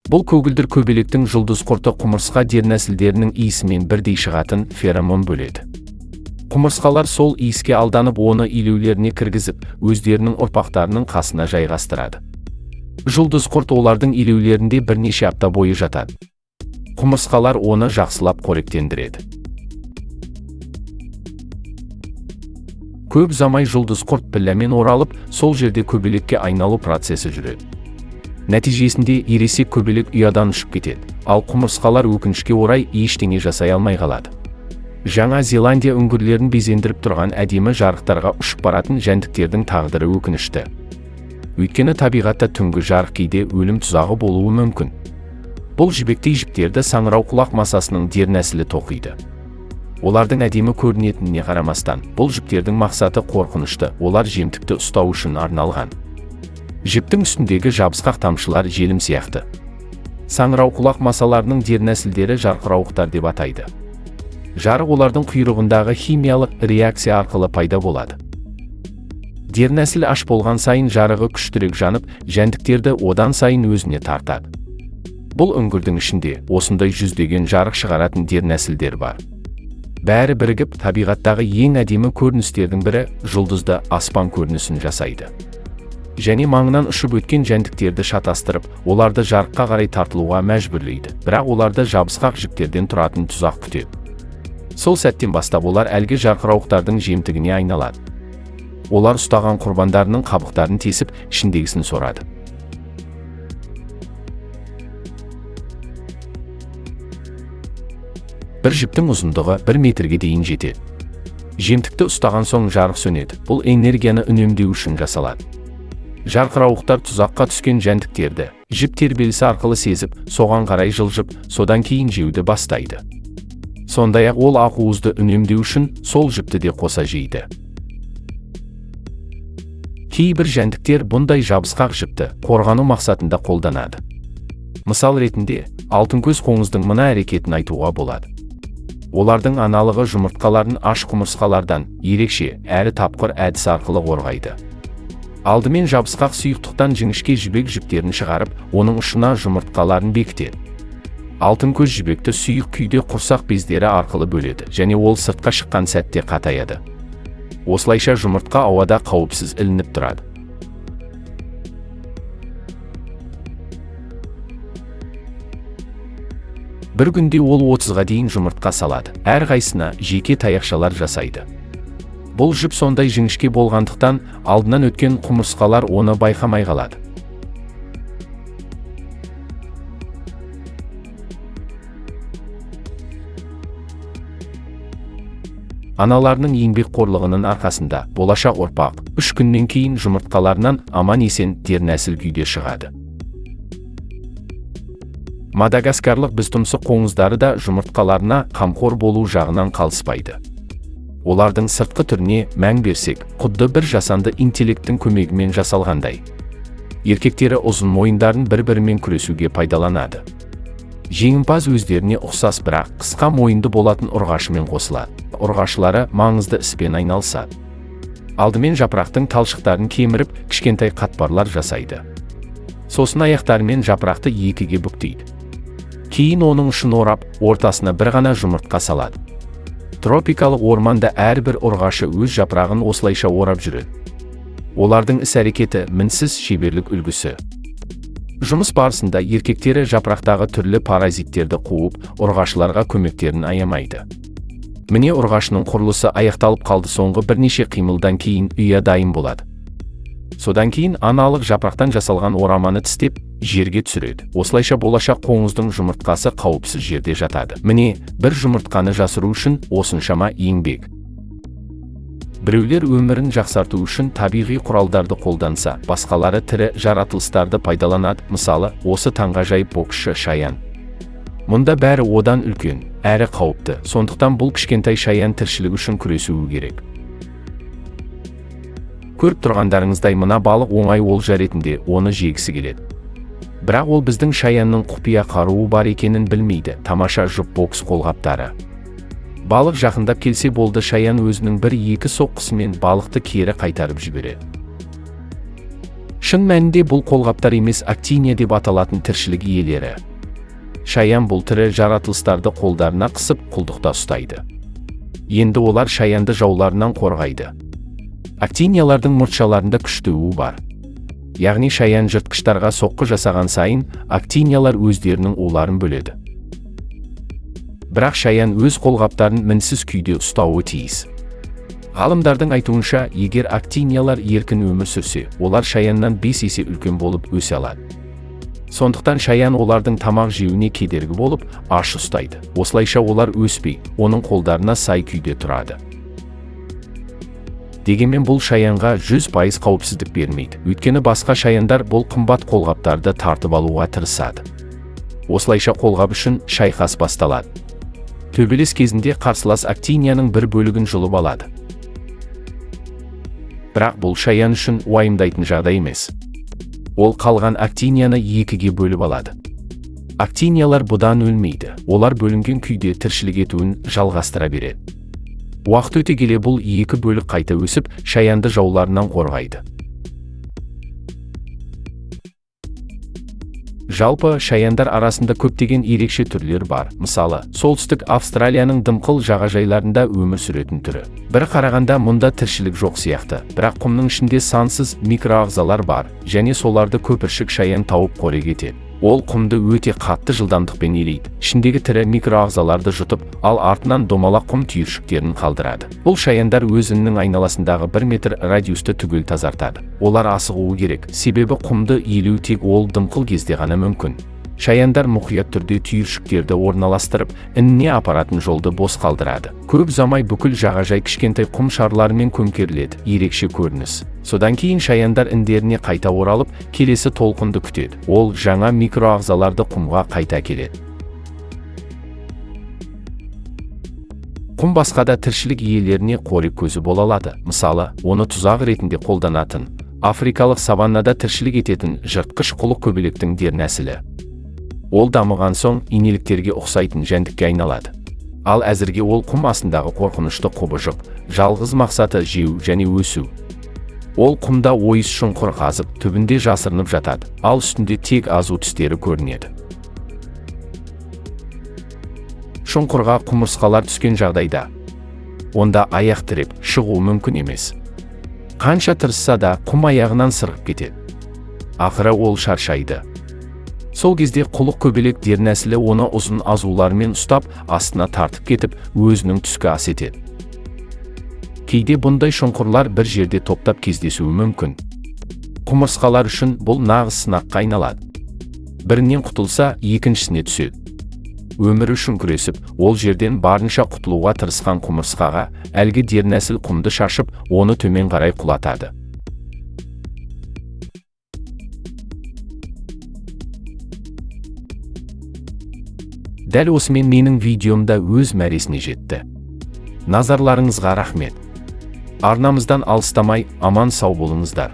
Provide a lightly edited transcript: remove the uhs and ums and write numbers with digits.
Бұл көгілдір көбелектің жұлдыз құрты құмырсқа дернәсілдерінің иісімен бірдей шығатын феромон бөледі. Құмырсқалар сол иіске алданып, оны илеулеріне кіргізіп, өздерінің ұрпақтарының қасына жайғастырады. Жұлдыз құрт олардың илеулерінде бірнеше апта бойы жатады. Құмырсқалар оны жақсылап қоректендіреді. Көп замай жұлдыз құрт пілләмен оралып, сол жерде көбелекке айналу процесі жүреді. Нәтижесінде ересек көбелек ұядан ұшып кетеді, ал құмырсқалар өкінішке орай ештеңе жасай алмай қалады. Жаңа Зеландия үңгірлерін безендіріп тұрған әдемі жарықтарға ұшып баратын жәндіктердің тағдыры өкінішті. Өйткені табиғатта түнгі жарық кейде өлім тұзағы болуы мүмкін. Бұл жібектей жіптерді саңырауқұлақ масасының дернәсілі тоқиды. Олардың әдемі көрінетініне қарамастан, бұл жіптердің мақсаты қорқынышты, олар жемтікті ұстау үшін арналған. Жіптің үстіндегі жабысқақ тамшылар желім сияқты. Саңырауқұлақ масаларының дернәсілдері жарқырауықтар деп атайды. Жарық олардың құйрығындағы химиялық реакция арқылы пайда болады. Дернәсіл аш болған сайын жарығы күштірек жанып, жәндіктерді одан сайын өзіне тартады. Бұл үңгірдің ішінде осындай жүздеген жарық шығаратын дернәсілдер бар. Бәрі бірігіп, табиғаттағы ең әдемі көріністердің бірі жұлдызды аспан көрінісін жасайды. Және маңынан ұшып өткен жәндіктерді шатастырып, оларды жарыққа қарай тартылуға мәжбүрлейді. Бірақ оларды жабысқақ жіптерден тұратын тұзақ күтеді. Сол сәттен бастап олар әлгі жарқырауықтардың жемтігіне айналады. Олар ұстаған құрбандарының қабықтарын тесіп, ішіндегісін сорады. Бір жіптің ұзындығы 1 метрге дейін жетеді. Жемтікті ұстаған соң жарық сөнеді. Бұл энергияны үнемдеу үшін жасалады. Жарқырауықтар тұзаққа түскен жәндіктерді жіп тербелісі арқылы сезіп, соған қарай жылжып, содан кейін жеуді бастайды. Сондай-ақ ол ақуызды үнемдеу үшін сол жіпті де қоса жейді. Кейбір жәндіктер бұндай жабысқақ жіпті қорғану мақсатында қолданады. Мысал ретінде, алтынкөз қоңыздың мына әрекетін айтуға болады. Олардың аналығы жұмыртқаларын аш құмырсқалардан ерекше әрі тапқыр әдіс арқылы қорғайды. Алдымен жабысқақ сұйықтықтан жіңішке жібек жіптерін шығарып, оның ұшына жұмыртқаларын бекітеді. Алтынкөз жібекті сұйық күйде құрсақ бездері арқылы бөледі, және ол сыртқа шыққан сәтте қатаяды. Осылайша жұмыртқа ауада қауіпсіз ілініп тұрады. Бір күнде ол 30-ға дейін жұмыртқа салады. Әрқайсысына жеке таяқшалар жасайды. Бұл жіп сондай жіңішке болғандықтан, алдынан өткен құмырсқалар оны байқамай қалады. Аналарының еңбекқорлығының арқасында болашақ ұрпақ 3 күннен кейін жұмыртқаларынан аман-есен дернәсіл күйде шығады. Мадагаскарлық біздұмсық қоңыздары да жұмыртқаларына қамқор болу жағынан қалыспайды. Олардың сыртқы түріне мән берсек, құдды бір жасанды интеллекттің көмегімен жасалғандай. Еркектері ұзын мойындарын бір-бірімен күресуге пайдаланады. Жеңімпаз өздеріне ұқсас бірақ қысқа мойынды болатын ұрғашымен қосылады. Ұрғашылары маңызды іспен айналысады. Алдымен жапырақтың талшықтарын кеміріп, кішкентай қатпарлар жасайды. Сосын аяқтарымен жапырақты екіге бүктейді. Кейін оның ұшын орап, ортасына бір ғана жұмыртқа салады. Тропикалық орманда әрбір ұрғашы өз жапырағын осылайша орап жүреді. Олардың іс-әрекеті мінсіз шеберлік үлгісі. Жұмыс барысында еркектері жапырақтағы түрлі паразиттерді қуып, ұрғашыларға көмектерін аямайды. Міне ұрғашының құрылысы аяқталып қалды, соңғы бірнеше қимылдан кейін ұя дайын болады. Содан кейін аналық жапырақтан жасалған ораманы тістеп, жерге түсіреді. Осылайша болашақ қоңыздың жұмыртқасы қауіпсіз жерде жатады. Міне, бір жұмыртқаны жасыру үшін осыншама еңбек. Біреулер өмірін жақсарту үшін табиғи құралдарды қолданса, басқалары тірі жаратылыстарды пайдаланады. Мысалы, осы таңғажайып боксшы Шаян. Мұнда бәрі одан үлкен, әрі қауіпті. Сондықтан бұл кішкентай Шаян тіршілік үшін күресуі керек. Көріп тұрғандарыңыздай мына балық оңай олжа ретінде оны жегісі келеді. Бірақ ол біздің Шаянның құпия қаруы бар екенін білмейді. Тамаша жұп бокс қолғаптары. Балық жақындап келсе болды, Шаян өзінің 1-2 соққысымен балықты кері қайтарып жібереді. Шын мәнінде бұл қолғаптар емес, актиния деп аталатын тіршілік иелері. Шаян бұл тірі жаратылыстарды қолдарына қысып құлдықта ұстайды. Енді олар шаянды жауларынан қорғайды. Актиниялардың мұртшаларында күшті уы бар. Яғни шаян жыртқыштарға соққы жасаған сайын, актиниялар өздерінің уларын бөледі. Бірақ шаян өз қолғаптарын мінсіз күйде ұстауы тиіс. Ғалымдардың айтуынша, егер актиниялар еркін өмір сүрсе, олар шаяннан 5 есе үлкен болып өсе алады. Сондықтан шаян олардың тамақ жеуіне кедергі болып, аш ұстайды. Осылайша олар өспей, оның қолдарына сай күйде тұрады. Дегенмен бұл шаянға 100% қауіпсіздік бермейді. Өйткені басқа шаяндар бұл қымбат қолғаптарды тартып алуға тырысады. Осылайша қолғап үшін шайқас басталады. Төбелес кезінде қарсылас актинияның бір бөлігін жұлып алады. Бірақ бұл шаян үшін уайымдайтын жағдай емес. Ол қалған актинияны 2-ге бөліп алады. Актиниялар бұдан өлмейді. Олар бөлінген күйде тіршілік етуін жалғастыра береді. Уақыт өте келе бұл 2 бөлік қайта өсіп, шаянды жауларынан қорғайды. Жалпы, шаяндар арасында көптеген ерекше түрлер бар. Мысалы, солтүстік Австралияның дымқыл жағажайларында өмір сүретін түрі. Бір қарағанда мұнда тіршілік жоқ сияқты, бірақ құмның ішінде сансыз микроағзалар бар, және соларды көпіршік шаян тауып қорек етеді. Ол құмды өте қатты жылдамдықпен илейді. Ішіндегі тірі микроағзаларды жұтып, ал артынан домалақ құм түйіршіктерін қалдырады. Бұл шаяндар өзінің айналасындағы 1 метр радиусты түгел тазартады. Олар асығуы керек, себебі құмды илеу тек ол дымқыл кезде ғана мүмкін. Шаяндар мұқият түрде түйіршіктерді орналастырып, ініне апаратын жолды бос қалдырады. Көп ұзамай бүкіл жағажай кішкентай құм шарларымен көмкеріледі, ерекше көрініс. Содан кейін шаяндар індеріне қайта оралып, келесі толқынды күтеді. Ол жаңа микроағзаларды құмға қайта келеді. Құм басқа да тіршілік иелеріне қорек көзі бола алады. Мысалы, оны тұзақ ретінде қолданатын, африкалық саваннада тіршілік ететін жыртқыш құлық көбелектің дернәсілі. Ол дамыған соң инеліктерге ұқсайтын жәндікке айналады. Ал әзірге ол құм астындағы қорқынышты құбыжық, жалғыз мақсаты жеу және өсу. Ол құмда ойыс шұңқыр қазып, түбінде жасырынып жатады, ал үстінде тек азу тістері көрінеді. Шұңқырға құмырсқалар түскен жағдайда, онда аяқ тіреп шығу мүмкін емес. Қанша тырысса да құм аяғынан сырғып кетеді. Ақыры ол шаршайды. Сол кезде құлық көбелек дернәсілі оны ұзын азулармен ұстап, астына тартып кетіп, өзінің түскі ас етеді. Кейде бұндай шұңқырлар бір жерде топтап кездесуі мүмкін. Құмырсқалар үшін бұл нағыз сынаққа айналады. Бірінен құтылса, екіншісіне түседі. Өмірі үшін күресіп, ол жерден барынша құтылуға тырысқан құмырсқаға әлгі дернәсіл құмды шашып, оны төмен қарай құлатады. Дәл осымен менің видеомда өз мәресіне жетті. Назарларыңызға рахмет. Арнамыздан алыстамай, аман сау болыңыздар.